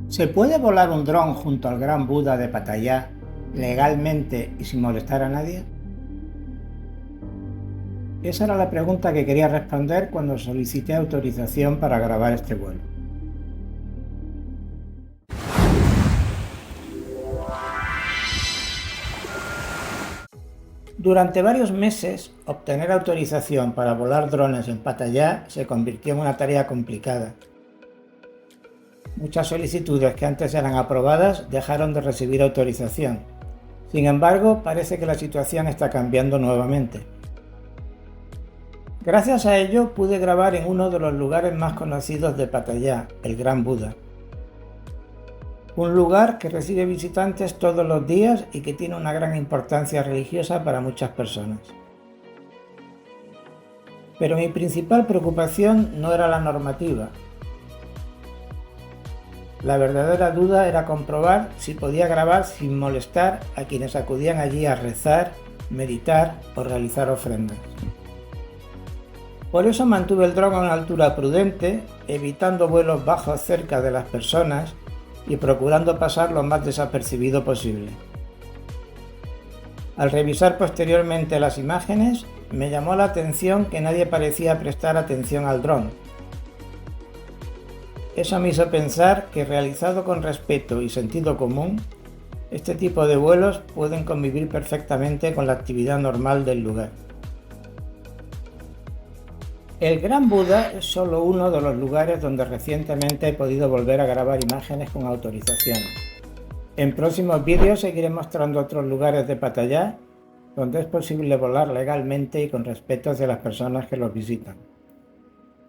¿Se puede volar un dron junto al Gran Buda de Pattaya legalmente y sin molestar a nadie? Esa era la pregunta que quería responder cuando solicité autorización para grabar este vuelo. Durante varios meses, obtener autorización para volar drones en Pattaya se convirtió en una tarea complicada. Muchas solicitudes que antes eran aprobadas dejaron de recibir autorización. Sin embargo, parece que la situación está cambiando nuevamente. Gracias a ello pude grabar en uno de los lugares más conocidos de Pattaya, el Gran Buda. Un lugar que recibe visitantes todos los días y que tiene una gran importancia religiosa para muchas personas. Pero mi principal preocupación no era la normativa. La verdadera duda era comprobar si podía grabar sin molestar a quienes acudían allí a rezar, meditar o realizar ofrendas. Por eso mantuve el dron a una altura prudente, evitando vuelos bajos cerca de las personas y procurando pasar lo más desapercibido posible. Al revisar posteriormente las imágenes, me llamó la atención que nadie parecía prestar atención al dron. Eso me hizo pensar que, realizado con respeto y sentido común, este tipo de vuelos pueden convivir perfectamente con la actividad normal del lugar. El Gran Buda es solo uno de los lugares donde recientemente he podido volver a grabar imágenes con autorización. En próximos vídeos seguiré mostrando otros lugares de Pattaya donde es posible volar legalmente y con respeto hacia las personas que los visitan.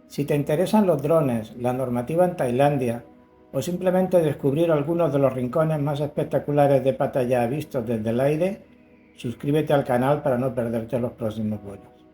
Si te interesan los drones, la normativa en Tailandia o simplemente descubrir algunos de los rincones más espectaculares de Pattaya vistos desde el aire, suscríbete al canal para no perderte los próximos vuelos.